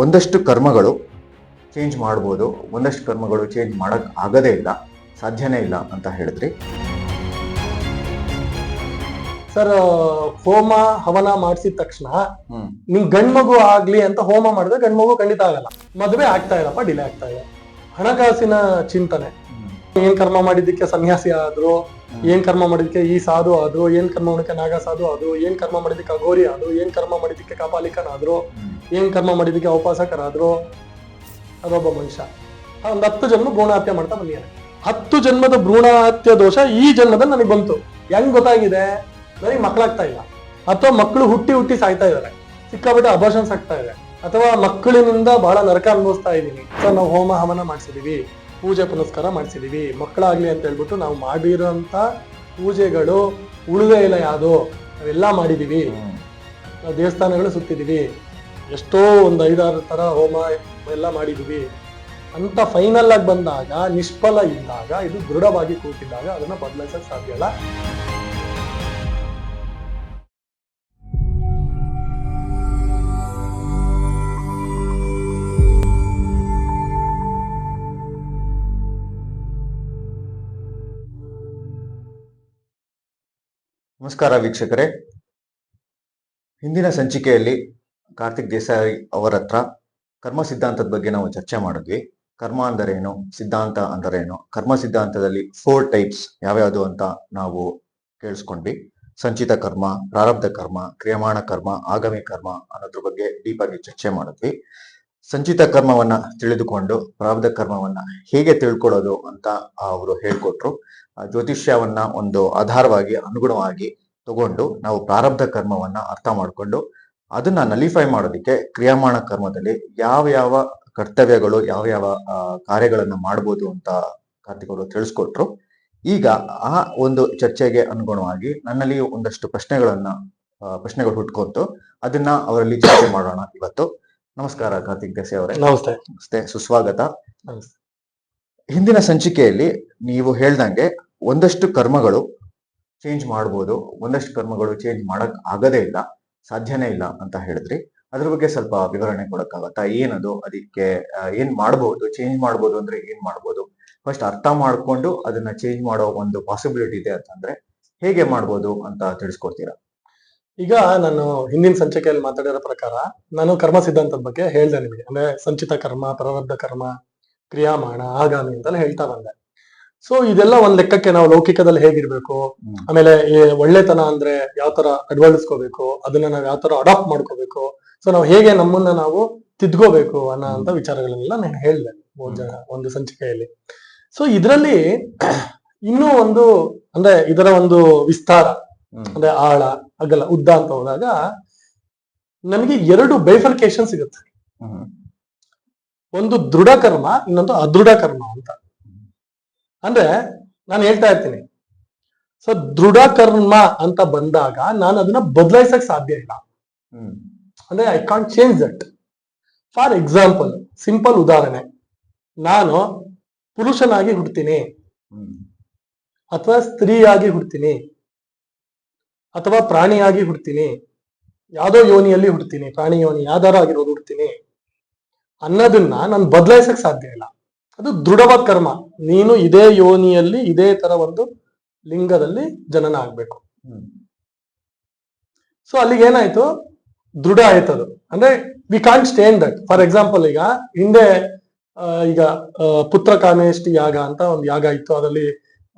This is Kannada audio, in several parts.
ಒಂದಷ್ಟು ಕರ್ಮಗಳು ಚೇಂಜ್ ಮಾಡ್ಬೋದು, ಒಂದಷ್ಟು ಕರ್ಮಗಳು ಚೇಂಜ್ ಮಾಡಕ್ ಆಗದೇ ಇಲ್ಲ, ಸಾಧ್ಯನೇ ಇಲ್ಲ ಅಂತ ಹೇಳಿದ್ರಿ. ಸರ್, ಹೋಮ ಹವನ ಮಾಡಿಸಿದ ತಕ್ಷಣ ನಿಮ್ ಗಂಡ್ಮಗು ಆಗ್ಲಿ ಅಂತ ಹೋಮ ಮಾಡಿದ್ರೆ ಗಂಡ್ಮಗು ಖಂಡಿತ ಆಗಲ್ಲ. ಮದುವೆ ಆಗ್ತಾ ಇಲ್ಲಪ್ಪ, ಡಿಲೇ ಆಗ್ತಾ ಇದೆ. ಹಣಕಾಸಿನ ಚಿಂತನೆ, ಏನ್ ಕರ್ಮ ಮಾಡಿದ್ದಕ್ಕೆ ಸನ್ಯಾಸಿ ಆದ್ರು, ಏನ್ ಕರ್ಮ ಮಾಡಿದಕ್ಕೆ ಈ ಸಾಧು ಆದ್ರು, ಏನ್ ಕರ್ಮ ಮಾಡಿದಕ್ಕೆ ನಾಗ ಸಾಧು ಆದ್ರು, ಏನ್ ಕರ್ಮ ಮಾಡಿದಕ್ಕೆ ಅಘೋರಿ ಆದ್ರು, ಏನ್ ಕರ್ಮ ಮಾಡಿದಕ್ಕೆ ಕಾಪಾಲಿಕನಾದ್ರು, ಏನ್ ಕರ್ಮ ಮಾಡಿದಕ್ಕೆ ಔಪಾಸಕರಾದ್ರು. ಅದೊಬ್ಬ ಮನುಷ್ಯ ಒಂದ್ 10 ಜನ್ಮ ಭ್ರೂಣ ಹತ್ಯೆ ಮಾಡ್ತಾ ಬಂದಿದ್ದಾನೆ. 10 ಜನ್ಮದ ಭ್ರೂಣ ಹತ್ಯೆ ದೋಷ ಈ ಜನ್ಮದಲ್ಲಿ ನನಗೆ ಬಂತು. ಹೆಂಗ್ ಗೊತ್ತಾಗಿದೆ? ನನಗೆ ಮಕ್ಕಳಾಗ್ತಾ ಇಲ್ಲ, ಅಥವಾ ಮಕ್ಕಳು ಹುಟ್ಟಿ ಸಾಯ್ತಾ ಇದಾರೆ, ಸಿಕ್ಕಾಬಿಟ್ಟೆ ಅಬಾರ್ಷನ್ಸ್ ಆಗ್ತಾ ಇದೆ, ಅಥವಾ ಮಕ್ಕಳಿನಿಂದ ಬಹಳ ನರಕ ಅನುಭವಿಸ್ತಾ ಇದೀನಿ. ಸೊ ನಾವು ಹೋಮ ಹವನ ಮಾಡಿಸಿದೀವಿ, ಪೂಜೆ ಪುನಸ್ಕಾರ ಮಾಡಿಸಿದೀವಿ, ಮಕ್ಕಳಾಗ್ಲಿ ಅಂತ ಹೇಳ್ಬಿಟ್ಟು ನಾವು ಮಾಡಿರೋಂತ ಪೂಜೆಗಳು ಉಳಿದೇ ಇಲ್ಲ. ಯಾವುದು ನಾವೆಲ್ಲ ಮಾಡಿದೀವಿ, ನಾವು ದೇವಸ್ಥಾನಗಳು ಸುತ್ತಿದೀವಿ, ಎಷ್ಟೋ ಒಂದು 5-6 ತರ ಹೋಮ ಎಲ್ಲ ಮಾಡಿದೀವಿ ಅಂತ ಫೈನಲ್ ಆಗಿ ಬಂದಾಗ, ನಿಷ್ಫಲ ಇದ್ದಾಗ, ಇದು ದೃಢವಾಗಿ ಕೂತಿದ್ದಾಗ ಅದನ್ನ ಬದಲಾಯಿಸಕ್ ಸಾಧ್ಯ ಇಲ್ಲ. ನಮಸ್ಕಾರ ವೀಕ್ಷಕರೇ, ಹಿಂದಿನ ಸಂಚಿಕೆಯಲ್ಲಿ ಕಾರ್ತಿಕ್ ದೇಸಾಯಿ ಅವರ ಹತ್ರ ಕರ್ಮ ಸಿದ್ಧಾಂತದ ಬಗ್ಗೆ ನಾವು ಚರ್ಚೆ ಮಾಡಿದ್ವಿ. ಕರ್ಮ ಅಂದರೇನು, ಸಿದ್ಧಾಂತ ಅಂದರೇನು, ಕರ್ಮ ಸಿದ್ಧಾಂತದಲ್ಲಿ 4 ಟೈಪ್ಸ್ ಯಾವ್ಯಾವುದು ಅಂತ ನಾವು ಕೇಳಿಸ್ಕೊಂಡ್ವಿ. ಸಂಚಿತ ಕರ್ಮ, ಪ್ರಾರಬ್ಧ ಕರ್ಮ, ಕ್ರಿಯಮಾಣ ಕರ್ಮ, ಆಗಾಮಿ ಕರ್ಮ ಅನ್ನೋದ್ರ ಬಗ್ಗೆ ಡೀಪ್ ಆಗಿ ಚರ್ಚೆ ಮಾಡಿದ್ವಿ. ಸಂಚಿತ ಕರ್ಮವನ್ನ ತಿಳಿದುಕೊಂಡು ಪ್ರಾರಬ್ಧ ಕರ್ಮವನ್ನ ಹೇಗೆ ತಿಳ್ಕೊಳ್ಳೋದು ಅಂತ ಅವರು ಹೇಳ್ಕೊಟ್ರು. ಜ್ಯೋತಿಷ್ಯವನ್ನ ಒಂದು ಆಧಾರವಾಗಿ ಅನುಗುಣವಾಗಿ ತಗೊಂಡು ನಾವು ಪ್ರಾರಬ್ಧ ಕರ್ಮವನ್ನ ಅರ್ಥ ಮಾಡ್ಕೊಂಡು ಅದನ್ನ ನಲಿಫೈ ಮಾಡೋದಕ್ಕೆ ಕ್ರಿಯಾಮಾಣ ಕರ್ಮದಲ್ಲಿ ಯಾವ ಕರ್ತವ್ಯಗಳು, ಯಾವ ಕಾರ್ಯಗಳನ್ನ ಮಾಡ್ಬೋದು ಅಂತ ಕಾರ್ತಿಕ್ ಅವರು ತಿಳಿಸ್ಕೊಟ್ರು. ಈಗ ಆ ಒಂದು ಚರ್ಚೆಗೆ ಅನುಗುಣವಾಗಿ ನನ್ನಲ್ಲಿ ಒಂದಷ್ಟು ಪ್ರಶ್ನೆಗಳು ಹುಟ್ಕೊಂತು. ಅದನ್ನ ಅವರಲ್ಲಿ ಚರ್ಚೆ ಮಾಡೋಣ ಇವತ್ತು. ನಮಸ್ಕಾರ ಕಾರ್ತಿಕ್ ದೇಸಾಯಿ ಅವರೇ. ನಮಸ್ತೆ, ಸುಸ್ವಾಗತ. ಹಿಂದಿನ ಸಂಚಿಕೆಯಲ್ಲಿ ನೀವು ಹೇಳ್ದಂಗೆ ಒಂದಷ್ಟು ಕರ್ಮಗಳು ಚೇಂಜ್ ಮಾಡ್ಬೋದು, ಒಂದಷ್ಟು ಕರ್ಮಗಳು ಚೇಂಜ್ ಮಾಡಕ್ ಆಗದೇ ಇಲ್ಲ, ಸಾಧ್ಯನೇ ಇಲ್ಲ ಅಂತ ಹೇಳಿದ್ರಿ. ಅದ್ರ ಬಗ್ಗೆ ಸ್ವಲ್ಪ ವಿವರಣೆ ಕೊಡಕ್ಕಾಗತ್ತಾ? ಏನದು, ಅದಕ್ಕೆ ಏನ್ ಮಾಡ್ಬೋದು, ಚೇಂಜ್ ಮಾಡ್ಬೋದು ಅಂದ್ರೆ ಏನ್ ಮಾಡ್ಬೋದು? ಫಸ್ಟ್ ಅರ್ಥ ಮಾಡ್ಕೊಂಡು ಅದನ್ನ ಚೇಂಜ್ ಮಾಡೋ ಒಂದು ಪಾಸಿಬಿಲಿಟಿ ಇದೆ ಅಂತಂದ್ರೆ ಹೇಗೆ ಮಾಡ್ಬೋದು ಅಂತ ತಿಳಿಸ್ಕೊಡ್ತೀರಾ? ಈಗ ನಾನು ಹಿಂದಿನ ಸಂಚಿಕೆಯಲ್ಲಿ ಮಾತಾಡಿರೋ ಪ್ರಕಾರ ನಾನು ಕರ್ಮ ಸಿದ್ಧಾಂತದ ಬಗ್ಗೆ ಹೇಳ್ದೆ ನಿಮಗೆ. ಅಂದ್ರೆ ಸಂಚಿತ ಕರ್ಮ, ಪ್ರಾರಬ್ಧ ಕರ್ಮ, ಕ್ರಿಯಾಮಾಣ, ಆಗಾಮಿ ಅಂತೆಲ್ಲ ಹೇಳ್ತಾ ಬಂದೆ. ಸೊ ಇದೆಲ್ಲ ಒಂದ್ ಲೆಕ್ಕಕ್ಕೆ ನಾವು ಲೌಕಿಕದಲ್ಲಿ ಹೇಗಿರ್ಬೇಕು, ಆಮೇಲೆ ಒಳ್ಳೆತನ ಅಂದ್ರೆ ಯಾವ ತರ ಅಳವಡಿಸ್ಕೋಬೇಕು, ಅದನ್ನ ನಾವ್ ಯಾವ ತರ ಅಡಾಪ್ಟ್ ಮಾಡ್ಕೋಬೇಕು, ಸೊ ನಾವು ಹೇಗೆ ನಮ್ಮನ್ನ ನಾವು ತಿದ್ಕೋಬೇಕು ಅನ್ನೋ ವಿಚಾರಗಳನ್ನೆಲ್ಲ ನಾನು ಹೇಳ್ದೆ ಒಂದು ಸಂಚಿಕೆಯಲ್ಲಿ. ಸೊ ಇದರಲ್ಲಿ ಇನ್ನೂ ಒಂದು ಅಂದ್ರೆ ಇದರ ಒಂದು ವಿಸ್ತಾರ ಅಂದ್ರೆ ಆಳ, ಅಗಲ, ಉದ್ದ ಅಂತ ಹೋದಾಗ ನಮಗೆ 2 ಬೈಫರ್ಕೇಶನ್ ಸಿಗುತ್ತೆ. ಒಂದು ದೃಢ ಕರ್ಮ, ಇನ್ನೊಂದು ಅದೃಢ ಕರ್ಮ ಅಂತ. ಅಂದ್ರೆ ನಾನು ಹೇಳ್ತಾ ಇರ್ತೀನಿ, ಸೊ ದೃಢ ಕರ್ಮ ಅಂತ ಬಂದಾಗ ನಾನು ಅದನ್ನ ಬದಲಾಯಿಸಕ್ ಸಾಧ್ಯ ಇಲ್ಲ. ಅಂದ್ರೆ I can't change that. For example, simple ಉದಾಹರಣೆ, ನಾನು ಪುರುಷನಾಗಿ ಹುಡ್ತೀನಿ, ಅಥವಾ ಸ್ತ್ರೀಯಾಗಿ ಹುಡ್ತೀನಿ, ಅಥವಾ ಪ್ರಾಣಿಯಾಗಿ ಹುಡ್ತೀನಿ, ಯಾವ್ದೋ ಯೋನಿಯಲ್ಲಿ ಹುಡ್ತೀನಿ, ಪ್ರಾಣಿ ಯೋನಿ ಯಾವ್ದಾರು ಆಗಿರೋದು ಹುಡ್ತೀನಿ ಅನ್ನೋದನ್ನ ನಾನು ಬದಲಾಯಿಸಕ್ ಸಾಧ್ಯ ಇಲ್ಲ. ಅದು ದೃಢವಾದ ಕರ್ಮ. ನೀನು ಇದೇ ಯೋನಿಯಲ್ಲಿ ಇದೇ ತರ ಒಂದು ಲಿಂಗದಲ್ಲಿ ಜನನ ಆಗ್ಬೇಕು. ಸೊ ಅಲ್ಲಿಗೆ ಏನಾಯ್ತು, ದೃಢ ಆಯ್ತದು. ಅಂದ್ರೆ we can't stand that. For example, ಈಗ ಹಿಂದೆ ಈಗ ಪುತ್ರ ಕಾಮೇಷ್ಟಿ ಯಾಗ ಅಂತ ಒಂದು ಯಾಗ ಇತ್ತು. ಅದರಲ್ಲಿ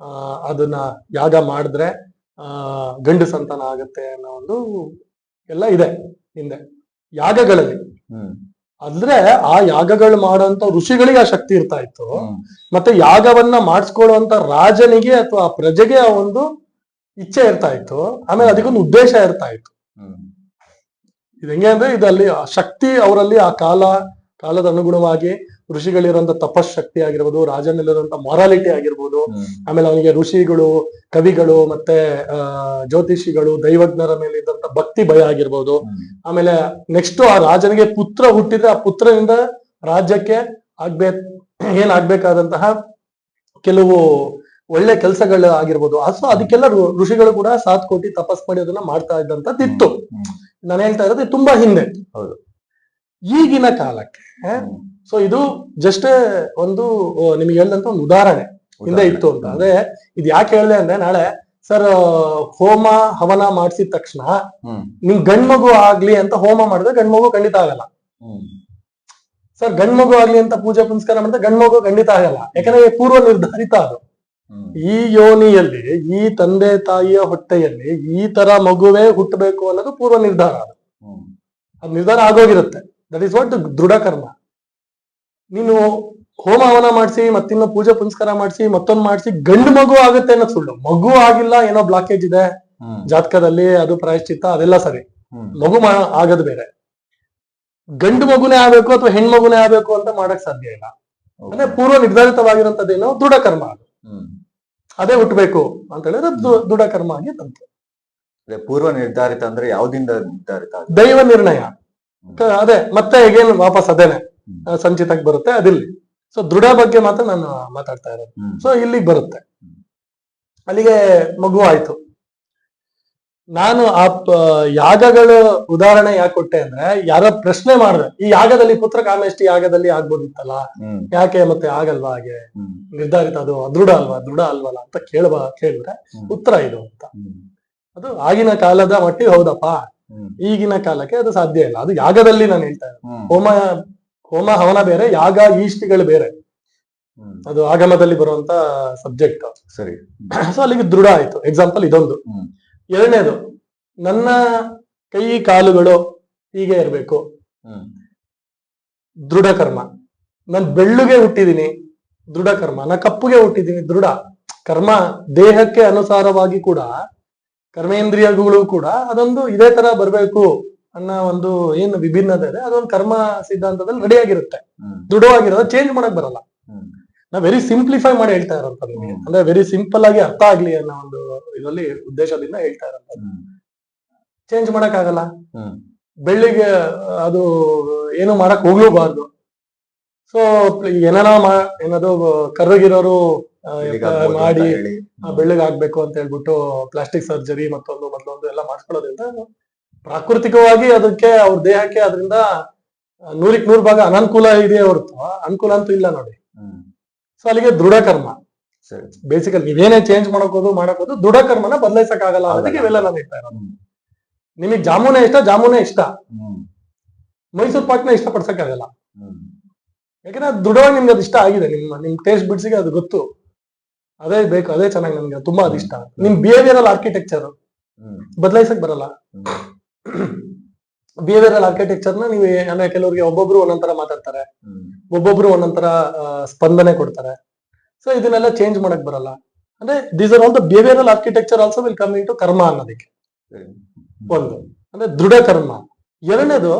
ಅದನ್ನ ಯಾಗ ಮಾಡಿದ್ರೆ ಗಂಡು ಸಂತಾನ ಆಗತ್ತೆ ಅನ್ನೋ ಒಂದು ಎಲ್ಲ ಇದೆ ಹಿಂದೆ ಯಾಗಗಳಲ್ಲಿ. ಅಂದ್ರೆ ಆ ಯಾಗಗಳು ಮಾಡೋಂತ ಋಷಿಗಳಿಗೆ ಆ ಶಕ್ತಿ ಇರ್ತಾ ಇತ್ತು. ಮತ್ತೆ ಯಾಗವನ್ನ ಮಾಡಿಸ್ಕೊಳ್ಳುವಂತ ರಾಜನಿಗೆ ಅಥವಾ ಪ್ರಜೆಗೆ ಆ ಒಂದು ಇಚ್ಛೆ ಇರ್ತಾ ಇತ್ತು. ಆಮೇಲೆ ಅದಕ್ಕೊಂದು ಉದ್ದೇಶ ಇರ್ತಾ ಇತ್ತು. ಇದು ಹೆಂಗೆ ಅಂದ್ರೆ ಇದಲ್ಲಿ ಆ ಶಕ್ತಿ ಅವರಲ್ಲಿ ಆ ಕಾಲದ ಅನುಗುಣವಾಗಿ ಋಷಿಗಳಿರುವಂತ ತಪಶಕ್ತಿ ಆಗಿರ್ಬೋದು, ರಾಜನಲ್ಲಿರುವಂತ ಮೊರಾಲಿಟಿ ಆಗಿರ್ಬೋದು, ಆಮೇಲೆ ಅವನಿಗೆ ಋಷಿಗಳು, ಕವಿಗಳು, ಮತ್ತೆ ಜ್ಯೋತಿಷಿಗಳು, ದೈವಜ್ಞರ ಮೇಲೆ ಇದ್ದಂತ ಭಕ್ತಿ ಭಯ ಆಗಿರ್ಬೋದು. ಆಮೇಲೆ ನೆಕ್ಸ್ಟ್ ಆ ರಾಜನಿಗೆ ಪುತ್ರ ಹುಟ್ಟಿದ್ರೆ ಆ ಪುತ್ರನಿಂದ ರಾಜ್ಯಕ್ಕೆ ಏನಾಗ್ಬೇಕಾದಂತಹ ಕೆಲವು ಒಳ್ಳೆ ಕೆಲಸಗಳು ಆಗಿರ್ಬೋದು. ಸೊ ಅದಕ್ಕೆಲ್ಲ ಋಷಿಗಳು ಕೂಡ 7 ಕೋಟಿ ತಪಸ್ ಮಾಡಿ ಅದನ್ನ ಮಾಡ್ತಾ ಇದ್ದಂತದ್ದು ಇತ್ತು. ನಾನು ಹೇಳ್ತಾ ಇರೋದು ತುಂಬಾ ಹಿಂದೆ. ಹೌದು. ಈಗಿನ ಕಾಲಕ್ಕೆ ಸೊ ಇದು ಜಸ್ಟ್ ಒಂದು ನಿಮ್ಗೆ ಹೇಳ್ದಂತ ಒಂದು ಉದಾಹರಣೆ ಹಿಂದೆ ಇತ್ತು ಅಂತ. ಅದೇ ಇದು ಯಾಕೆ ಹೇಳ್ದೆ ಅಂದ್ರೆ, ನಾಳೆ ಸರ್ ಹೋಮ ಹವನ ಮಾಡಿಸಿದ ತಕ್ಷಣ ನಿಮ್ ಗಂಡ್ಮಗು ಆಗ್ಲಿ ಅಂತ ಹೋಮ ಮಾಡಿದ್ರೆ ಗಂಡ್ಮಗು ಖಂಡಿತ ಆಗಲ್ಲ. ಸರ್ ಗಂಡ್ಮಗು ಆಗ್ಲಿ ಅಂತ ಪೂಜೆ ಪುನಸ್ಕಾರ ಮಾಡಿದ್ರೆ ಗಂಡ್ಮಗು ಖಂಡಿತ ಆಗಲ್ಲ. ಯಾಕಂದ್ರೆ ಪೂರ್ವ ನಿರ್ಧಾರಿತ ಅದು. ಈ ಯೋನಿಯಲ್ಲಿ, ಈ ತಂದೆ ತಾಯಿಯ ಹೊಟ್ಟೆಯಲ್ಲಿ ಈ ತರ ಮಗುವೇ ಹುಟ್ಟಬೇಕು ಅನ್ನೋದು ಪೂರ್ವ ನಿರ್ಧಾರ. ಅದು ನಿರ್ಧಾರ ಆಗೋಗಿರುತ್ತೆ. ದಟ್ ಈಸ್ ವಾಟ್ ದೃಢ ಕರ್ಮ. ನೀನು ಹೋಮ ಹವನ ಮಾಡಿಸಿ, ಮತ್ತಿನ್ನು ಪೂಜೆ ಪುನಸ್ಕಾರ ಮಾಡಿಸಿ, ಮತ್ತೊಂದು ಮಾಡಿಸಿ ಗಂಡು ಮಗು ಆಗುತ್ತೆ ಅನ್ನೋದು ಸುಳ್ಳು. ಮಗು ಆಗಿಲ್ಲ, ಏನೋ ಬ್ಲಾಕೇಜ್ ಇದೆ ಜಾತಕದಲ್ಲಿ, ಅದು ಪ್ರಾಯಶ್ಚಿತ್ತ, ಅದೆಲ್ಲ ಸರಿ. ಮಗು ಆಗದ್ ಬೇರೆ. ಗಂಡು ಮಗುನೇ ಆಗ್ಬೇಕು ಅಥವಾ ಹೆಣ್ಮಗುನೇ ಆಗ್ಬೇಕು ಅಂತ ಮಾಡಕ್ ಸಾಧ್ಯ ಇಲ್ಲ. ಅಂದ್ರೆ ಪೂರ್ವ ನಿರ್ಧಾರಿತವಾಗಿರುವಂತದ್ದೇನೋ ದೃಢ ಕರ್ಮ ಅದು. ಅದೇ ಹುಟ್ಟಬೇಕು ಅಂತ ಹೇಳಿದ್ರೆ ದೃಢ ಕರ್ಮ ಆಗಿ ತಂತು. ಪೂರ್ವ ನಿರ್ಧಾರಿತ ಅಂದ್ರೆ ಯಾವ್ದಿಂದ ನಿರ್ಧಾರಿತ? ದೈವ ನಿರ್ಣಯ. ಅದೇ ಮತ್ತೆ ಈಗೇನು ವಾಪಸ್ ಅದೇನೆ ಸಂಚಿತಕ್ಕೆ ಬರುತ್ತೆ, ಅದಿಲ್ಲಿ. ಸೊ ದೃಢ ಬಗ್ಗೆ ಮಾತ್ರ ನಾನು ಮಾತಾಡ್ತಾ ಇರೋದು. ಸೊ ಇಲ್ಲಿಗೆ ಬರುತ್ತೆ. ಅಲ್ಲಿಗೆ ಮಗು ಆಯ್ತು. ನಾನು ಆ ಯಾಗಗಳ ಉದಾಹರಣೆ ಯಾಕೆ ಕೊಟ್ಟೆ ಅಂದ್ರೆ, ಯಾರೋ ಪ್ರಶ್ನೆ ಮಾಡಿದ್ರೆ ಈ ಯಾಗದಲ್ಲಿ ಪುತ್ರ ಕಾಮೇಷ್ಟಿ ಯಾಗದಲ್ಲಿ ಆಗ್ಬೋದಿತ್ತಲ್ಲ, ಯಾಕೆ ಮತ್ತೆ ಆಗಲ್ವಾ, ಹಾಗೆ ನಿರ್ಧಾರಿತ ಅದು ಅದೃಢ ಅಲ್ವಾ, ದೃಢ ಅಲ್ವಲ್ಲ ಅಂತ ಕೇಳಿದ್ರೆ ಉತ್ತರ ಇದು ಅಂತ. ಅದು ಆಗಿನ ಕಾಲದ ಮಟ್ಟಿಗೆ ಹೌದಪ್ಪ, ಈಗಿನ ಕಾಲಕ್ಕೆ ಅದು ಸಾಧ್ಯ ಇಲ್ಲ. ಅದು ಯಾಗದಲ್ಲಿ ನಾನು ಹೇಳ್ತಾ ಇದ್ದೆ. ಹೋಮ ಹವನ ಬೇರೆ, ಯಾಗ ಈಷ್ಟಿಗಳು ಬೇರೆ. ಅದು ಆಗಮದಲ್ಲಿ ಬರುವಂತ ಸಬ್ಜೆಕ್ಟ್. ಸರಿ. ಸೊ ಅಲ್ಲಿಗೆ ದೃಢ ಆಯ್ತು. ಎಕ್ಸಾಂಪಲ್ ಇದೊಂದು. ಎರಡನೇದು, ನನ್ನ ಕೈ ಕಾಲುಗಳು ಹೀಗೆ ಇರ್ಬೇಕು, ದೃಢ ಕರ್ಮ. ನಾನು ಬೆಳ್ಳುಗೆ ಹುಟ್ಟಿದೀನಿ, ದೃಢ ಕರ್ಮ. ನಾ ಕಪ್ಪುಗೆ ಹುಟ್ಟಿದೀನಿ, ದೃಢ ಕರ್ಮ. ದೇಹಕ್ಕೆ ಅನುಸಾರವಾಗಿ ಕೂಡ ಕರ್ಮೇಂದ್ರಿಯಗಳು ಕೂಡ ಅದೊಂದು ಇದೇ ತರ ಬರ್ಬೇಕು ಅನ್ನೋ ಒಂದು ಏನು ವಿಭಿನ್ನತೆ ಇದೆ, ಅದೊಂದು ಕರ್ಮ ಸಿದ್ಧಾಂತದಲ್ಲಿ ರೆಡಿ ಆಗಿರುತ್ತೆ. ದೃಢವಾಗಿರೋದು ಚೇಂಜ್ ಮಾಡಕ್ ಬರಲ್ಲ. ನಾ ವೆರಿ ಸಿಂಪ್ಲಿಫೈ ಮಾಡಿ ಹೇಳ್ತಾ ಇರೋಂಥದ್ದು, ಅಂದ್ರೆ ವೆರಿ ಸಿಂಪಲ್ ಆಗಿ ಅರ್ಥ ಆಗ್ಲಿ ಅನ್ನೋ ಒಂದು ಇದರಲ್ಲಿ ಉದ್ದೇಶದಿಂದ ಹೇಳ್ತಾ ಇರೋಂಥದ್ದು. ಚೇಂಜ್ ಮಾಡಕ್ ಆಗಲ್ಲ. ಬೆಳ್ಳಿಗೆ ಅದು ಏನು ಮಾಡಕ್ ಹೋಗ್ಲೂಬಾರ್ದು. ಸೊ ಏನೋ ಕರ್ರಗಿರೋರು ಮಾಡಿ ಬೆಳ್ಳಗ್ ಆಗ್ಬೇಕು ಅಂತ ಹೇಳ್ಬಿಟ್ಟು ಪ್ಲಾಸ್ಟಿಕ್ ಸರ್ಜರಿ ಮೊದಲೊಂದು ಎಲ್ಲ ಮಾಡ್ಕೊಳ್ಳೋದ್ರಿಂದ ಪ್ರಾಕೃತಿಕವಾಗಿ ಅದಕ್ಕೆ ಅವ್ರ ದೇಹಕ್ಕೆ ಅದರಿಂದ 100% ಭಾಗ ಅನನುಕೂಲ ಇದೆಯೇ ಹೊರತು ಅನುಕೂಲ ಅಂತೂ ಇಲ್ಲ ನೋಡಿ. ಸೊ ಅಲ್ಲಿಗೆ ದೃಢ ಕರ್ಮ. ಬೇಸಿಕಲಿ ನೀವೇನೇ ಚೇಂಜ್ ಮಾಡಕೋದು ದೃಢ ಕರ್ಮನ ಬದಲಾಯಿಸಕ್ ಆಗಲ್ಲ. ಅದಕ್ಕೆ ಇವೆಲ್ಲ ನಾನು ಹೇಳ್ತಾ ಇರೋದು. ನಿಮಗ್ ಜಾಮೂನೇ ಇಷ್ಟ, ಮೈಸೂರು ಪಾಕ್ನ ಇಷ್ಟ ಪಡ್ಸಕ್ ಆಗಲ್ಲ. ಯಾಕಂದ್ರೆ ಅದು ದೃಢವಾಗಿ ನಿಮ್ಗೆ ಅದು ಇಷ್ಟ ಆಗಿದೆ, ನಿಮ್ ಟೇಸ್ಟ್ ಬಿಡ್ಸಿಗೆ ಅದು ಗೊತ್ತು, ಅದೇ ಬೇಕು, ಅದೇ ಚೆನ್ನಾಗಿ ನಮ್ಗೆ ತುಂಬಾ ಅದಿಷ್ಟ. ನಿಮ್ ಬಿಹೇವಿಯರಲ್ ಆರ್ಕಿಟೆಕ್ಚರ್ ಬದಲಾಯಿಸಕ್ ಬರಲ್ಲ. ಬಿಹೇವಿಯರಲ್ ಆರ್ಕಿಟೆಕ್ಚರ್ನ ನೀವು ಅಂದ್ರೆ ಕೆಲವರಿಗೆ ಒಬ್ಬೊಬ್ರು ಒಂದೊಂದರ ಮಾತಾಡ್ತಾರೆ, ಒಬ್ಬೊಬ್ರು ಒಂದೊಂದರ ಸ್ಪಂದನೆ ಕೊಡ್ತಾರೆ. ಸೊ ಇದನ್ನೆಲ್ಲ ಚೇಂಜ್ ಮಾಡಕ್ ಬರಲ್ಲ. ಅಂದ್ರೆ these are all the behavioural architecture also will come into ಕರ್ಮ ಅನ್ನೋದಕ್ಕೆ. ಒಂದು ಅಂದ್ರೆ ದೃಢ ಕರ್ಮ. ಎರಡನೇದು,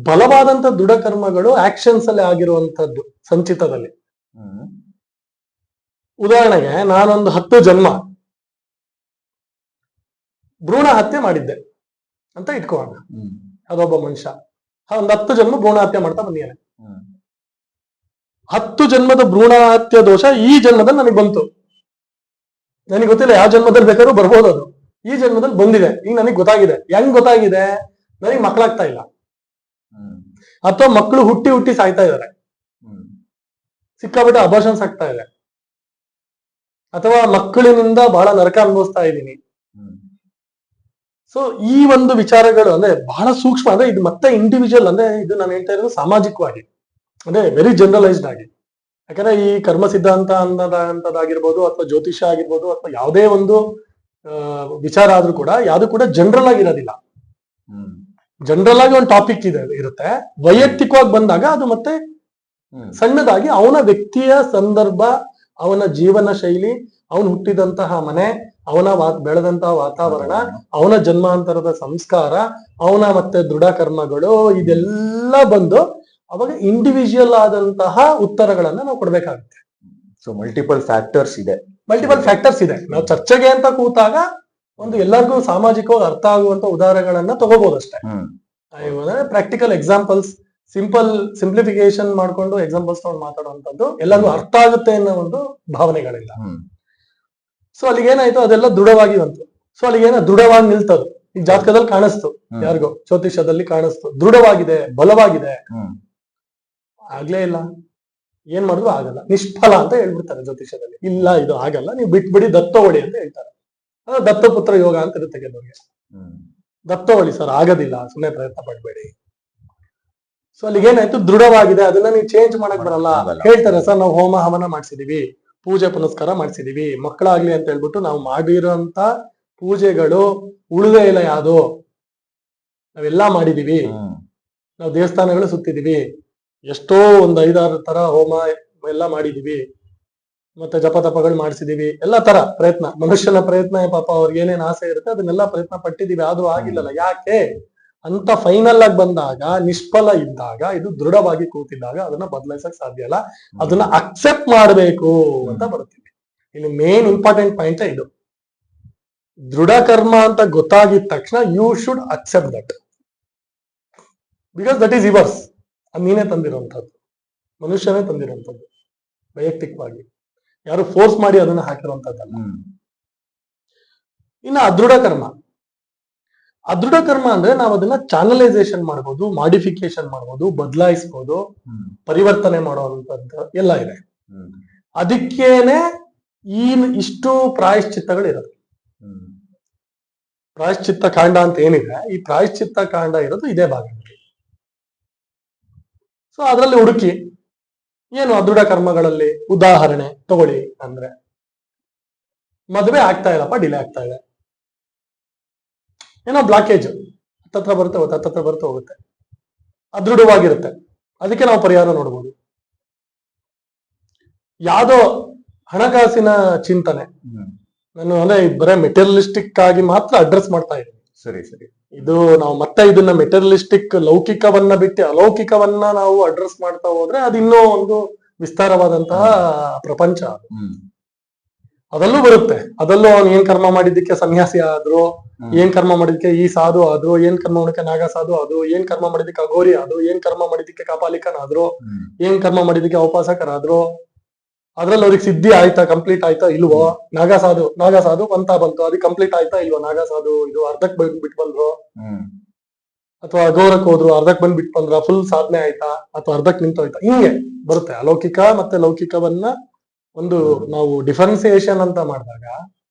ಬಲವಾದಂತ ದೃಢ ಕರ್ಮಗಳು ಆಕ್ಷನ್ಸ್ ಅಲ್ಲಿ ಆಗಿರುವಂತದ್ದು ಸಂಚಿತದಲ್ಲಿ. ಉದಾಹರಣೆಗೆ ನಾನೊಂದು 10 ಜನ್ಮ ಭ್ರೂಣ ಹತ್ಯೆ ಮಾಡಿದ್ದೆ ಅಂತ ಇಟ್ಕೋಣ. ಅದೊಬ್ಬ ಮನುಷ್ಯ ಒಂದು 10 ಜನ್ಮ ಭ್ರೂಣ ಹತ್ಯೆ ಮಾಡ್ತಾ ಬಂದಿದ್ದಾನೆ. 10 ಜನ್ಮದ ಭ್ರೂಣ ಹತ್ಯೆ ದೋಷ ಈ ಜನ್ಮದಲ್ಲಿ ನನಗೆ ಬಂತು. ನನಗೆ ಗೊತ್ತಿಲ್ಲ ಯಾವ ಜನ್ಮದಲ್ಲಿ ಬೇಕಾದ್ರೂ ಬರ್ಬೋದು, ಅದು ಈ ಜನ್ಮದಲ್ಲಿ ಬಂದಿದೆ. ಈಗ ನನಗೆ ಗೊತ್ತಾಗಿದೆ. ಹೆಂಗ್ ಗೊತ್ತಾಗಿದೆ? ನನಗೆ ಮಕ್ಕಳಾಗ್ತಾ ಇಲ್ಲ, ಅಥವಾ ಮಕ್ಕಳು ಹುಟ್ಟಿ ಸಾಯ್ತಾ ಇದಾರೆ, ಸಿಕ್ಕಾಬಿಟ್ಟು ಅಬಾರ್ಷನ್ಸ್ ಆಗ್ತಾ ಇದೆ, ಅಥವಾ ಮಕ್ಕಳಿನಿಂದ ಬಹಳ ನರಕ ಅನುಭವಿಸ್ತಾ ಇದ್ದೀನಿ. ಸೊ ಈ ಒಂದು ವಿಚಾರಗಳು ಅಂದ್ರೆ ಬಹಳ ಸೂಕ್ಷ್ಮ. ಅಂದ್ರೆ ಇದು ಮತ್ತೆ ಇಂಡಿವಿಜುವಲ್, ಅಂದ್ರೆ ಇದು ನಾನು ಹೇಳ್ತಾ ಇರೋದು ಸಾಮಾಜಿಕವಾಗಿ, ಅಂದ್ರೆ ವೆರಿ ಜನರಲೈಸ್ಡ್ ಆಗಿ. ಯಾಕಂದ್ರೆ ಈ ಕರ್ಮ ಸಿದ್ಧಾಂತ ಅನ್ನೋದಾಗಿರ್ಬೋದು, ಅಥವಾ ಜ್ಯೋತಿಷ್ಯ ಆಗಿರ್ಬೋದು, ಅಥವಾ ಯಾವುದೇ ಒಂದು ವಿಚಾರ ಆದ್ರೂ ಕೂಡ ಯಾವ್ದು ಕೂಡ ಜನರಲ್ ಆಗಿರೋದಿಲ್ಲ. ಜನರಲ್ ಆಗಿ ಒಂದು ಟಾಪಿಕ್ ಇರುತ್ತೆ. ವೈಯಕ್ತಿಕವಾಗಿ ಬಂದಾಗ ಅದು ಮತ್ತೆ ಸಣ್ಣದಾಗಿ ಅವನ ವ್ಯಕ್ತಿಯ ಸಂದರ್ಭ, ಅವನ ಜೀವನ ಶೈಲಿ, ಅವನು ಹುಟ್ಟಿದಂತಹ ಮನೆ, ಅವನ ಬೆಳೆದಂತಹ ವಾತಾವರಣ, ಅವನ ಜನ್ಮಾಂತರದ ಸಂಸ್ಕಾರ, ಅವನ ಮತ್ತೆ ದೃಢ ಕರ್ಮಗಳು, ಇದೆಲ್ಲ ಬಂದು ಅವಾಗ ಇಂಡಿವಿಜುವಲ್ ಆದಂತಹ ಉತ್ತರಗಳನ್ನ ನಾವು ಕೊಡ್ಬೇಕಾಗುತ್ತೆ. ಸೊ ಮಲ್ಟಿಪಲ್ ಫ್ಯಾಕ್ಟರ್ಸ್ ಇದೆ. ನಾವು ಚರ್ಚೆಗೆ ಅಂತ ಕೂತಾಗ ಒಂದು ಎಲ್ಲರಿಗೂ ಸಾಮಾಜಿಕವಾಗಿ ಅರ್ಥ ಆಗುವಂತ ಉದಾಹರಣೆಗಳನ್ನ ತಗೋಬಹುದಷ್ಟೇ. ಪ್ರಾಕ್ಟಿಕಲ್ ಎಕ್ಸಾಂಪಲ್ಸ್, ಸಿಂಪ್ಲಿಫಿಕೇಶನ್ ಮಾಡ್ಕೊಂಡು ಎಕ್ಸಾಂಪಲ್ಸ್ ತಗೊಂಡು ಮಾತಾಡುವಂತದ್ದು ಎಲ್ಲರಿಗೂ ಅರ್ಥ ಆಗುತ್ತೆ ಅನ್ನೋ ಒಂದು ಭಾವನೆಗಳಿಲ್ಲ. ಸೊ ಅಲ್ಲಿಗೆ ಏನಾಯ್ತು, ಅದೆಲ್ಲ ದೃಢವಾಗಿ ಬಂತು. ಸೊ ಅಲ್ಲಿಗೆ ದೃಢವಾಗಿ ನಿಲ್ತದು. ಈಗ ಜಾತಕದಲ್ಲಿ ಕಾಣಿಸ್ತು, ಯಾರಿಗೋ ಜ್ಯೋತಿಷ್ಯದಲ್ಲಿ ಕಾಣಿಸ್ತು, ದೃಢವಾಗಿದೆ, ಬಲವಾಗಿದೆ, ಆಗ್ಲೇ ಇಲ್ಲ, ಏನ್ ಮಾಡಿದ್ರು ಆಗಲ್ಲ, ನಿಷ್ಫಲ ಅಂತ ಹೇಳ್ಬಿಡ್ತಾರೆ ಜ್ಯೋತಿಷ್ಯದಲ್ಲಿ. ಇಲ್ಲ ಇದು ಆಗಲ್ಲ, ನೀವು ಬಿಟ್ಬಿಡಿ, ದತ್ತೋಳಿ ಅಂತ ಹೇಳ್ತಾರೆ. ದತ್ತಪುತ್ರ ಯೋಗ ಅಂತ ಇರುತ್ತೆ ಕೆಲವರಿಗೆ. ದತ್ತೋಳಿ ಸರ್ ಆಗೋದಿಲ್ಲ, ಸುಮ್ಮನೆ ಪ್ರಯತ್ನ ಪಡ್ಬೇಡಿ. ಸೊ ಅಲ್ಲಿಗೆ ಏನಾಯ್ತು, ದೃಢವಾಗಿದೆ, ಅದನ್ನ ನೀವು ಚೇಂಜ್ ಮಾಡಕ್ ಬರಲ್ಲ. ಹೇಳ್ತಾರೆ ಸರ್ ನಾವು ಹೋಮ ಹವನ ಮಾಡ್ಸಿದೀವಿ, ಪೂಜೆ ಪುನಸ್ಕಾರ ಮಾಡ್ಸಿದೀವಿ, ಮಕ್ಕಳಾಗ್ಲಿ ಅಂತ ಹೇಳ್ಬಿಟ್ಟು ನಾವು ಮಾಡಿರೋಂತ ಪೂಜೆಗಳು ಉಳಿದೇ ಇಲ್ಲ, ಯಾವ್ದು ನಾವೆಲ್ಲಾ ಮಾಡಿದೀವಿ, ನಾವು ದೇವಸ್ಥಾನಗಳು ಸುತ್ತಿದೀವಿ, ಎಷ್ಟೋ ಒಂದ್ 5-6 ತರ ಹೋಮ ಎಲ್ಲ ಮಾಡಿದೀವಿ, ಮತ್ತೆ ಜಪ ತಪಗಳು ಮಾಡಿಸಿದೀವಿ, ಎಲ್ಲಾ ತರ ಪ್ರಯತ್ನ, ಮನುಷ್ಯನ ಪ್ರಯತ್ನ, ಪಾಪ ಅವ್ರಿಗೆ ಏನೇನ್ ಆಸೆ ಇರುತ್ತೆ ಅದನ್ನೆಲ್ಲ ಪ್ರಯತ್ನ ಪಟ್ಟಿದೀವಿ, ಆದ್ರೂ ಆಗಿಲ್ಲಲ್ಲ. ಯಾಕೆ ಅಂತ ಫೈನಲ್ ಆಗಿ ಬಂದಾಗ, ನಿಷ್ಫಲ ಇದ್ದಾಗ, ಇದು ದೃಢವಾಗಿ ಕೂತಿದ್ದಾಗ ಅದನ್ನ ಬದಲಾಯಿಸಕ್ ಸಾಧ್ಯ ಇಲ್ಲ, ಅದನ್ನ ಅಕ್ಸೆಪ್ಟ್ ಮಾಡ್ಬೇಕು ಅಂತ ಬರ್ತೀವಿ. ಇಲ್ಲಿ ಮೇನ್ ಇಂಪಾರ್ಟೆಂಟ್ ಪಾಯಿಂಟ್ ಇದು. ದೃಢ ಕರ್ಮ ಅಂತ ಗೊತ್ತಾಗಿದ ತಕ್ಷಣ you should accept that, because that is yours. ಅದು ನೀನೇ ತಂದಿರುವಂತದ್ದು, ಮನುಷ್ಯನೇ ತಂದಿರುವಂತದ್ದು ವೈಯಕ್ತಿಕವಾಗಿ, ಯಾರು ಫೋರ್ಸ್ ಮಾಡಿ ಅದನ್ನ ಹಾಕಿರುವಂತದ್ದಲ್ಲ. ಇನ್ನು ಅದೃಢ ಕರ್ಮ. ಅದೃಢ ಕರ್ಮ ಅಂದ್ರೆ ನಾವು ಅದನ್ನ ಚಾನಲೈಸೇಷನ್ ಮಾಡ್ಬೋದು, ಮಾಡಿಫಿಕೇಶನ್ ಮಾಡ್ಬೋದು, ಬದಲಾಯಿಸ್ಬೋದು, ಪರಿವರ್ತನೆ ಮಾಡುವಂತದ್ದು ಎಲ್ಲ ಇದೆ. ಅದಕ್ಕೇನೆ ಇಷ್ಟು ಪ್ರಾಯಶ್ಚಿತ್ತಗಳಿರೋದು. ಪ್ರಾಯಶ್ಚಿತ್ತ ಕಾಂಡ ಅಂತ ಏನಿದೆ, ಈ ಪ್ರಾಯಶ್ಚಿತ್ತ ಕಾಂಡ ಇರೋದು ಇದೇ ಭಾಗದಲ್ಲಿ. ಸೊ ಅದರಲ್ಲಿ ಹುಡುಕಿ ಏನು ಅದೃಢ ಕರ್ಮಗಳಲ್ಲಿ ಉದಾಹರಣೆ ತಗೊಳ್ಳಿ ಅಂದ್ರೆ, ಮದುವೆ ಆಗ್ತಾ ಇಲ್ಲಪ್ಪ, ಡಿಲೇ ಆಗ್ತಾ ಇದೆ, ಏನೋ ಬ್ಲಾಕೇಜ್ ಹತ್ತತ್ರ ಬರುತ್ತೆ ಹೋಗುತ್ತೆ, ಅದೃಢವಾಗಿರುತ್ತೆ, ಅದಕ್ಕೆ ನಾವು ಪರಿಹಾರ ನೋಡ್ಬೋದು. ಯಾವ್ದೋ ಹಣಕಾಸಿನ ಚಿಂತನೆ, ನಾನು ಅಂದ್ರೆ ಬರೇ ಮೆಟೀರಿಯಲಿಸ್ಟಿಕ್ ಆಗಿ ಮಾತ್ರ ಅಡ್ರೆಸ್ ಮಾಡ್ತಾ ಇದ್ದೀನಿ. ಸರಿ ಸರಿ, ಇದು ನಾವು ಮತ್ತೆ ಇದನ್ನ ಮೆಟೀರಿಯಲಿಸ್ಟಿಕ್ ಲೌಕಿಕವನ್ನ ಬಿಟ್ಟು ಅಲೌಕಿಕವನ್ನ ನಾವು ಅಡ್ರೆಸ್ ಮಾಡ್ತಾ ಹೋದ್ರೆ ಅದು ಇನ್ನೂ ಒಂದು ವಿಸ್ತಾರವಾದಂತಹ ಪ್ರಪಂಚ. ಅದಲ್ಲೂ ಬರುತ್ತೆ, ಅದಲ್ಲೂ ಅವ್ನು ಏನ್ ಕರ್ಮ ಮಾಡಿದ್ದಕ್ಕೆ ಸನ್ಯಾಸಿ ಆದ್ರು, ಏನ್ ಕರ್ಮ ಮಾಡಿದಕ್ಕೆ ಈ ಸಾಧು ಆದ್ರು, ಏನ್ ಕರ್ಮ ಮಾಡಿದಕ್ಕೆ ನಾಗ ಸಾಧು ಆದ್ರು, ಏನ್ ಕರ್ಮ ಮಾಡಿದಕ್ಕೆ ಅಘೋರಿ ಆದ್ರು, ಏನ್ ಕರ್ಮ ಮಾಡಿದಕ್ಕೆ ಕಾಪಾಲಿಕನಾದ್ರು, ಏನ್ ಕರ್ಮ ಮಾಡಿದಕ್ಕೆ ಔಪಾಸಕರಾದ್ರು, ಅದ್ರಲ್ಲಿ ಅವ್ರಿಗೆ ಸಿದ್ಧಿ ಆಯ್ತಾ, ಕಂಪ್ಲೀಟ್ ಆಯ್ತಾ ಇಲ್ವೋ, ನಾಗ ಸಾಧು ಅಂತ ಬಂತು, ಅದಕ್ಕೆ ಕಂಪ್ಲೀಟ್ ಆಯ್ತಾ ಇಲ್ವೋ, ನಾಗ ಸಾಧು ಇದು ಅರ್ಧಕ್ ಬಿಟ್ಟು ಬಂದ್ರು, ಅಥವಾ ಅಘೋರಕ್ಕೆ ಹೋದ್ರು ಅರ್ಧಕ್ ಬಂದ್ ಬಿಟ್ಟು ಬಂದ್ರ, ಫುಲ್ ಸಾಧನೆ ಆಯ್ತಾ ಅಥವಾ ಅರ್ಧಕ್ ನಿಂತೋಯ್ತಾ, ಹಿಂಗೆ ಬರುತ್ತೆ. ಅಲೌಕಿಕ ಮತ್ತೆ ಲೌಕಿಕವನ್ನ ಒಂದು ನಾವು ಡಿಫರೆನ್ಸಿಯೇಷನ್ ಅಂತ ಮಾಡಿದಾಗ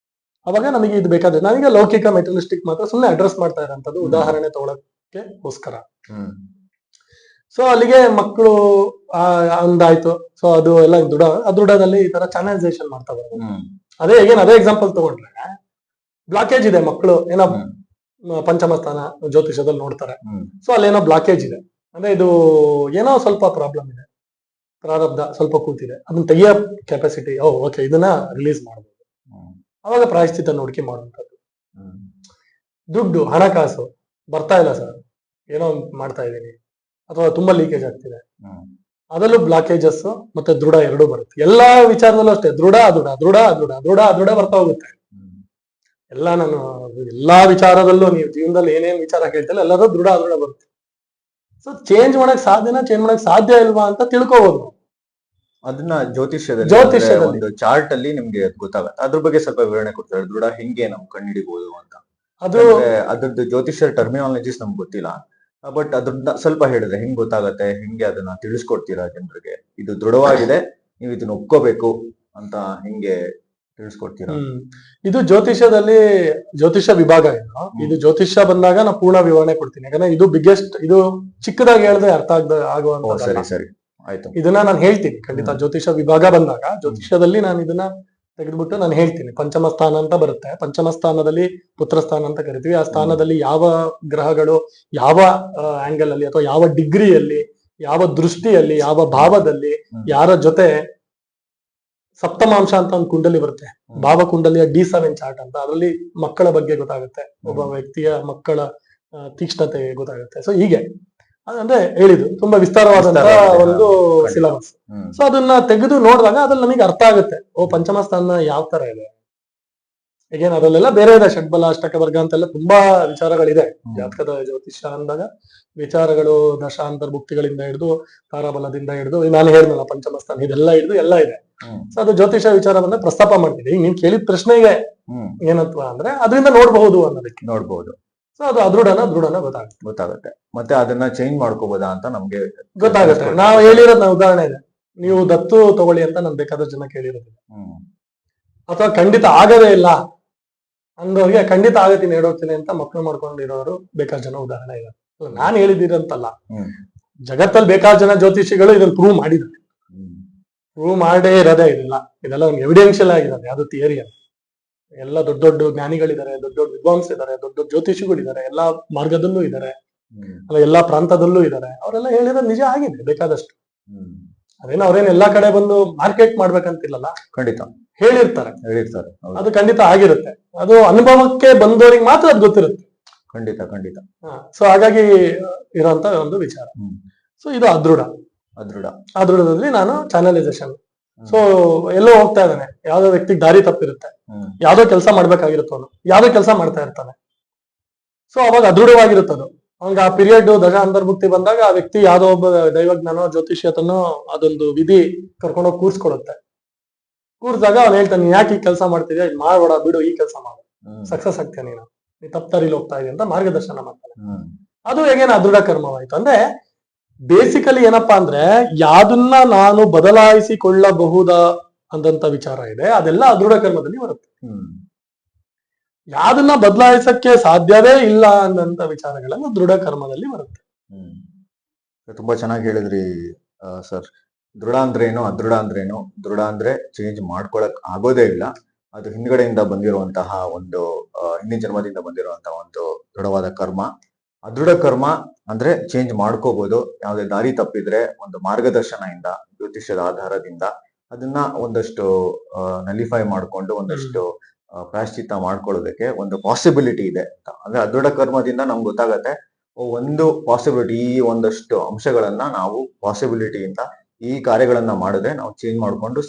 ಅವಾಗ ನಮಗೆ ಇದು ಬೇಕಾದ್ರೆ, ನಾವೀಗ ಲೌಕಿಕ ಮೆಟೀರಿಯಲಿಸ್ಟಿಕ್ ಮಾತ್ರ ಸುಮ್ಮನೆ ಅಡ್ರೆಸ್ ಮಾಡ್ತಾ ಇರೋಂಥದ್ದು ಉದಾಹರಣೆ ತಗೊಳಕ್ಕೋಸ್ಕರ. ಸೊ ಅಲ್ಲಿಗೆ ಮಕ್ಕಳು ಒಂದಾಯ್ತು. ಸೊ ಅದು ಎಲ್ಲ ಅದೃಢದಲ್ಲಿ ಈ ತರ ಚಾನಲೈಸೇಷನ್ ಮಾಡ್ತಾ ಬರೋದು. ಅದೇ ಎಕ್ಸಾಂಪಲ್ ತಗೊಂಡ್ರೆ, ಬ್ಲಾಕೇಜ್ ಇದೆ, ಮಕ್ಕಳು ಏನೋ ಪಂಚಮ ಸ್ಥಾನ ಜ್ಯೋತಿಷದಲ್ಲಿ ನೋಡ್ತಾರೆ. ಸೊ ಅಲ್ಲೇನೋ ಬ್ಲಾಕೇಜ್ ಇದೆ ಅಂದ್ರೆ ಇದು ಏನೋ ಸ್ವಲ್ಪ ಪ್ರಾಬ್ಲಮ್ ಇದೆ, ಪ್ರಾರಬ್ಧ ಸ್ವಲ್ಪ ಕೂತಿದೆ, ಅದನ್ನ ತೆಗಿಯೋ ಕೆಪಾಸಿಟಿ, ಓಕೆ ಇದನ್ನ ರಿಲೀಸ್ ಮಾಡಬಹುದು. ಅವಾಗ ಪ್ರಾಯಶ್ಚಿತ್ತ ನೋಡ್ಕೆ ಮಾಡುವಂಥದ್ದು. ದುಡ್ಡು ಹಣಕಾಸು ಬರ್ತಾ ಇಲ್ಲ ಸರ್, ಏನೋ ಮಾಡ್ತಾ ಇದ್ದೀನಿ, ಅಥವಾ ತುಂಬಾ ಲೀಕೇಜ್ ಆಗ್ತಿದೆ, ಅದರಲ್ಲೂ ಬ್ಲಾಕೇಜಸ್ ಮತ್ತೆ ದೃಢ ಎರಡೂ ಬರುತ್ತೆ. ಎಲ್ಲಾ ವಿಚಾರದಲ್ಲೂ ಅಷ್ಟೇ, ದೃಢ ಬರ್ತಾ ಹೋಗುತ್ತೆ. ನಾನು ಎಲ್ಲಾ ವಿಚಾರದಲ್ಲೂ ನೀವು ಜೀವನದಲ್ಲಿ ಏನೇನ್ ವಿಚಾರ ಕೇಳ್ತಿಲ್ಲ ಎಲ್ಲರೂ ದೃಢ ಬರುತ್ತೆ. ಸೊ ಚೇಂಜ್ ಮಾಡಕ್ ಸಾಧ್ಯ ಇಲ್ವಾ ಅಂತ ತಿಳ್ಕೋಬಹುದು. ಅದನ್ನ ಜ್ಯೋತಿಷ್ಯದಲ್ಲಿ ಒಂದು ಚಾರ್ಟ್ ಅಲ್ಲಿ ನಿಮ್ಗೆ ಗೊತ್ತಾಗತ್ತೆ. ಅದ್ರ ಬಗ್ಗೆ ಸ್ವಲ್ಪ ವಿವರಣೆ ಕೊಡ್ತಾರೆ, ದೃಢ ಹೆಂಗೆ ನಾವು ಕಂಡುಹಿಡಿಬಹುದು ಅಂತ. ಅದ್ರದ್ದು ಜ್ಯೋತಿಷ್ಯ ಟರ್ಮಿನಾಲಜೀಸ್ ನಮ್ಗೆ ಗೊತ್ತಿಲ್ಲ, ಬಟ್ ಅದ್ರನ್ನ ಸ್ವಲ್ಪ ಹೇಳಿದ್ರೆ ಹೆಂಗ್ ಗೊತ್ತಾಗತ್ತೆ, ಹೆಂಗೆ ಅದನ್ನ ತಿಳಿಸ್ಕೊಡ್ತೀರಾ ಜನರಿಗೆ, ಇದು ದೃಢವಾಗಿದೆ ನೀವು ಇದನ್ನ ಒಪ್ಕೋಬೇಕು ಅಂತ ಹೆಂಗೆ ತಿಳಿಸ್ಕೊಡ್ತೀರಾ? ಇದು ಜ್ಯೋತಿಷ್ಯದಲ್ಲಿ ಜ್ಯೋತಿಷ್ಯ ವಿಭಾಗ ಇದು ಜ್ಯೋತಿಷ್ಯ ಬಂದಾಗ ನಾನು ಪೂರ್ಣ ವಿವರಣೆ ಕೊಡ್ತೀನಿ. ಯಾಕಂದ್ರೆ ಇದು ಬಿಗ್ಗೆಸ್ಟ್, ಇದು ಚಿಕ್ಕದಾಗಿ ಹೇಳಿದ್ರೆ ಅರ್ಥ ಆಗುವಂತ. ಸರಿ ಸರಿ ಆಯ್ತು, ಇದನ್ನ ನಾನು ಹೇಳ್ತೀನಿ ಖಂಡಿತ. ಜ್ಯೋತಿಷ್ಯ ವಿಭಾಗ ಬಂದಾಗ ಜ್ಯೋತಿಷ್ಯದಲ್ಲಿ ನಾನು ಇದನ್ನ ತೆಗೆದ್ಬಿಟ್ಟು ನಾನು ಹೇಳ್ತೀನಿ. ಪಂಚಮ ಸ್ಥಾನ ಅಂತ ಬರುತ್ತೆ, ಪಂಚಮ ಸ್ಥಾನದಲ್ಲಿ ಪುತ್ರ ಸ್ಥಾನ ಅಂತ ಕರಿತೀವಿ. ಆ ಸ್ಥಾನದಲ್ಲಿ ಯಾವ ಗ್ರಹಗಳು ಯಾವ ಆಂಗಲ್ ಅಲ್ಲಿ ಅಥವಾ ಯಾವ ಡಿಗ್ರಿಯಲ್ಲಿ, ಯಾವ ದೃಷ್ಟಿಯಲ್ಲಿ, ಯಾವ ಭಾವದಲ್ಲಿ, ಯಾರ ಜೊತೆ ಸಪ್ತಮಾಂಶ ಅಂತ ಒಂದು ಕುಂಡಲಿ ಬರುತ್ತೆ, ಭಾವ ಕುಂಡಲಿಯ D7 ಚಾರ್ಟ್ ಅಂತ, ಅದರಲ್ಲಿ ಮಕ್ಕಳ ಬಗ್ಗೆ ಗೊತ್ತಾಗುತ್ತೆ, ಒಬ್ಬ ವ್ಯಕ್ತಿಯ ಮಕ್ಕಳ ತೀಕ್ಷ್ಣತೆ ಗೊತ್ತಾಗುತ್ತೆ. ಸೊ ಹೀಗೆ ಅಂದ್ರೆ ಹೇಳಿದ್ದು ತುಂಬಾ ವಿಸ್ತಾರವಾದಂತಹ ಒಂದು ಸಿಲೆಬಸ್. ಸೊ ಅದನ್ನ ತೆಗೆದು ನೋಡಿದಾಗ ಅದ್ರಲ್ಲಿ ನಮಗೆ ಅರ್ಥ ಆಗುತ್ತೆ, ಪಂಚಮ ಸ್ಥಾನ ಯಾವ ತರ ಇದೆ. ಈಗೇನ್ ಅದರಲ್ಲೆಲ್ಲ ಬೇರೆ ಇದೆ, ಷಡ್ಬಲ ಅಷ್ಟಕ ವರ್ಗ ಅಂತೆಲ್ಲ ತುಂಬಾ ವಿಚಾರಗಳಿದೆ ಜಾತಕದ ಜ್ಯೋತಿಷ್ಯ ಅಂದಾಗ. ವಿಚಾರಗಳು ದಶಾಂತರ್ಭುಕ್ತಿಗಳಿಂದ ಹಿಡಿದು ತಾರಾಬಲದಿಂದ ಹಿಡಿದು ನಾನು ಹೇಳಿದ್ನಲ್ಲ ಪಂಚಮ ಸ್ಥಾನ, ಇದೆಲ್ಲ ಹಿಡಿದು ಎಲ್ಲ ಇದೆ. ಸೊ ಅದು ಜ್ಯೋತಿಷ ವಿಚಾರ ಬಂದ್ರೆ ಪ್ರಸ್ತಾಪ ಮಾಡ್ತೀನಿ. ಈಗ ನೀನ್ ಕೇಳಿದ ಪ್ರಶ್ನೆಗೆ ಏನಂತ ಅಂದ್ರೆ ಅದರಿಂದ ನೋಡ್ಬಹುದು ಅನ್ನೋದಕ್ಕೆ ನೋಡ್ಬಹುದು. ಸೊ ಅದು ಅದೃಢನ ದೃಢನ ಗೊತ್ತಾಗುತ್ತೆ. ಗೊತ್ತಾಗುತ್ತೆ. ಮತ್ತೆ ಅದನ್ನ ಚೇಂಜ್ ಮಾಡ್ಕೋಬೋದಾ ಅಂತ ನಮ್ಗೆ ಗೊತ್ತಾಗುತ್ತೆ. ನಾವು ಹೇಳಿರೋದ್ ನಾವು ಉದಾಹರಣೆ ಇದೆ, ನೀವು ದತ್ತು ತಗೊಳ್ಳಿ ಅಂತ ನಾನು ಬೇಕಾದಷ್ಟು ಜನ ಕೇಳಿರೋದಿಲ್ಲ. ಅಥವಾ ಖಂಡಿತ ಆಗದೇ ಇಲ್ಲ ಅಂದವ್ರಿಗೆ ಖಂಡಿತ ಆಗತ್ತೀನಿ ಹೇಳೋಗ್ತೀನಿ ಅಂತ ಮಕ್ಕಳು ಮಾಡ್ಕೊಂಡಿರೋರು ಬೇಕಾದ ಜನ ಉದಾಹರಣೆ ಇದೆ. ನಾನ್ ಹೇಳಿದ್ದೀರಂತಲ್ಲ, ಜಗತ್ತಲ್ಲಿ ಬೇಕಾದ ಜನ ಜ್ಯೋತಿಷಿಗಳು ಇದನ್ನ ಪ್ರೂವ್ ಮಾಡಿದ್ದಾರೆ. ಪ್ರೂವ್ ಮಾಡೇ ಇರೋದೇ ಇದೆಲ್ಲ, ಇದೆಲ್ಲ ಒಂದು ಎವಿಡೆನ್ಷಿಯಲ್ ಆಗಿರೋದು, ಯಾವ್ದು ಥಿಯರಿ ಅಲ್ಲ. ಎಲ್ಲ ದೊಡ್ಡ ದೊಡ್ಡ ಜ್ಞಾನಿಗಳಿದ್ದಾರೆ, ದೊಡ್ಡ ದೊಡ್ಡ ವಿದ್ವಾಂಸ ಇದ್ದಾರೆ, ದೊಡ್ಡ ದೊಡ್ಡ ಜ್ಯೋತಿಷಿಗಳಿದ್ದಾರೆ, ಎಲ್ಲಾ ಮಾರ್ಗದಲ್ಲೂ ಇದ್ದಾರೆ, ಎಲ್ಲಾ ಪ್ರಾಂತದಲ್ಲೂ ಇದ್ದಾರೆ. ಅವರೆಲ್ಲ ಹೇಳಿರೋದು ನಿಜ ಆಗಿದೆ ಬೇಕಾದಷ್ಟು. ಅದೇನೋ ಅವ್ರೇನ್ ಎಲ್ಲಾ ಕಡೆ ಬಂದು ಮಾರ್ಕೆಟ್ ಮಾಡ್ಬೇಕಂತಿಲ್ಲಲ್ಲ, ಖಂಡಿತ ಹೇಳಿರ್ತಾರೆ. ಅದು ಖಂಡಿತ ಆಗಿರುತ್ತೆ. ಅದು ಅನುಭವಕ್ಕೆ ಬಂದವರಿಗೆ ಮಾತ್ರ ಅದು ಗೊತ್ತಿರುತ್ತೆ. ಖಂಡಿತ ಖಂಡಿತ. ಸೊ ಹಾಗಾಗಿ ಇರೋಂತ ಒಂದು ವಿಚಾರ. ಸೊ ಇದು ಅದೃಢದಲ್ಲಿ ನಾನು ಚಾನಲೈಸೇಷನ್. ಸೊ ಎಲ್ಲೋ ಹೋಗ್ತಾ ಇದ್ದಾನೆ, ಯಾವ್ದೋ ವ್ಯಕ್ತಿಗೆ ದಾರಿ ತಪ್ಪಿರುತ್ತೆ, ಯಾವ್ದೋ ಕೆಲಸ ಮಾಡ್ಬೇಕಾಗಿರುತ್ತೆ, ಅವನು ಯಾವ್ದೋ ಕೆಲಸ ಮಾಡ್ತಾ ಇರ್ತಾನೆ. ಸೊ ಅವಾಗ ಅದೃಢವಾಗಿರುತ್ತದು. ಅವಾಗ ಆ ಪೀರಿಯಡ್ ದಶ ಅಂತರ್ಭುಕ್ತಿ ಬಂದಾಗ ಆ ವ್ಯಕ್ತಿ ಯಾವ್ದೋ ಒಬ್ಬ ದೈವಜ್ಞಾನೋ ಜ್ಯೋತಿಷ್ಯತನೋ ಅದೊಂದು ವಿಧಿ ಕರ್ಕೊಂಡೋಗಿ ಕೂರ್ಸ್ಕೊಡುತ್ತೆ. ಕೂರ್ಸಿದಾಗ ಅವ್ನು ಹೇಳ್ತಾನೆ, ನೀನ್ ಯಾಕೆ ಈ ಕೆಲಸ ಮಾಡ್ತಿದ್ಯಾ, ಇದು ಮಾಡ್ಬೇಡ, ಬಿಡು, ಈ ಕೆಲಸ ಮಾಡು, ಸಕ್ಸಸ್ ಆಗ್ತೀಯ ನೀನು ತಪ್ಪದಾರಿಲಿ ಹೋಗ್ತಾ ಇದೆಯಾ ಅಂತ ಮಾರ್ಗದರ್ಶನ ಮಾಡ್ತಾನೆ. ಅದು ಹೇಗೇನ ಅದೃಢ ಕರ್ಮವಾಯ್ತು. ಅಂದ್ರೆ ಬೇಸಿಕಲಿ ಏನಪ್ಪಾ ಅಂದ್ರೆ, ಯಾವ್ದನ್ನ ನಾನು ಬದಲಾಯಿಸಿಕೊಳ್ಳಬಹುದ ಅಂದಂತ ವಿಚಾರ ಇದೆ, ಅದೆಲ್ಲ ಅದೃಢ ಕರ್ಮದಲ್ಲಿ ಬರುತ್ತೆ. ಯಾವ್ದನ್ನ ಬದಲಾಯಿಸಕ್ಕೆ ಸಾಧ್ಯವೇ ಇಲ್ಲ ಅನ್ನಂತ ವಿಚಾರಗಳೆಲ್ಲ ದೃಢ ಕರ್ಮದಲ್ಲಿ ಬರುತ್ತೆ. ತುಂಬಾ ಚೆನ್ನಾಗಿ ಹೇಳಿದ್ರಿ ಸರ್. ದೃಢ ಅಂದ್ರೇನು, ಅದೃಢ ಅಂದ್ರೇನು? ದೃಢ ಅಂದ್ರೆ ಚೇಂಜ್ ಮಾಡ್ಕೊಳಕ್ ಆಗೋದೇ ಇಲ್ಲ, ಅದು ಹಿಂದ್ಗಡೆಯಿಂದ ಬಂದಿರುವಂತಹ ಒಂದು ಹಿಂದಿನ ಜನ್ಮದಿಂದ ಬಂದಿರುವಂತಹ ಒಂದು ದೃಢವಾದ ಕರ್ಮ. ಅದೃಢ ಕರ್ಮ ಅಂದ್ರೆ ಚೇಂಜ್ ಮಾಡ್ಕೋಬಹುದು. ಯಾವುದೇ ದಾರಿ ತಪ್ಪಿದ್ರೆ ಒಂದು ಮಾರ್ಗದರ್ಶನದಿಂದ, ಜ್ಯೋತಿಷ್ಯದ ಆಧಾರದಿಂದ ಅದನ್ನ ಒಂದಷ್ಟು ನಲಿಫೈ ಮಾಡ್ಕೊಂಡು ಒಂದಷ್ಟು ಪ್ರಾಯಶ್ಚಿತ್ತ ಮಾಡ್ಕೊಳ್ಳೋದಕ್ಕೆ ಒಂದು ಪಾಸಿಬಿಲಿಟಿ ಇದೆ ಅಂತ. ಅಂದ್ರೆ ಅದೃಢ ಕರ್ಮದಿಂದ ನಮ್ಗೆ ಗೊತ್ತಾಗತ್ತೆ, ಒಂದು ಪಾಸಿಬಿಲಿಟಿ, ಈ ಒಂದಷ್ಟು ಅಂಶಗಳನ್ನ ನಾವು ಪಾಸಿಬಿಲಿಟಿಯಿಂದ ಈ ಕಾರ್ಯಗಳನ್ನ ಮಾಡಿದ್ರೆ ನಾವು ಚೇಂಜ್ ಮಾಡ್ಕೊಂಡು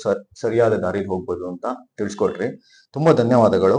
ಸರಿಯಾದ ದಾರಿಗೆ ಹೋಗ್ಬೋದು ಅಂತ ತಿಳಿಸ್ಕೊಟ್ರಿ. ತುಂಬಾ ಧನ್ಯವಾದಗಳು.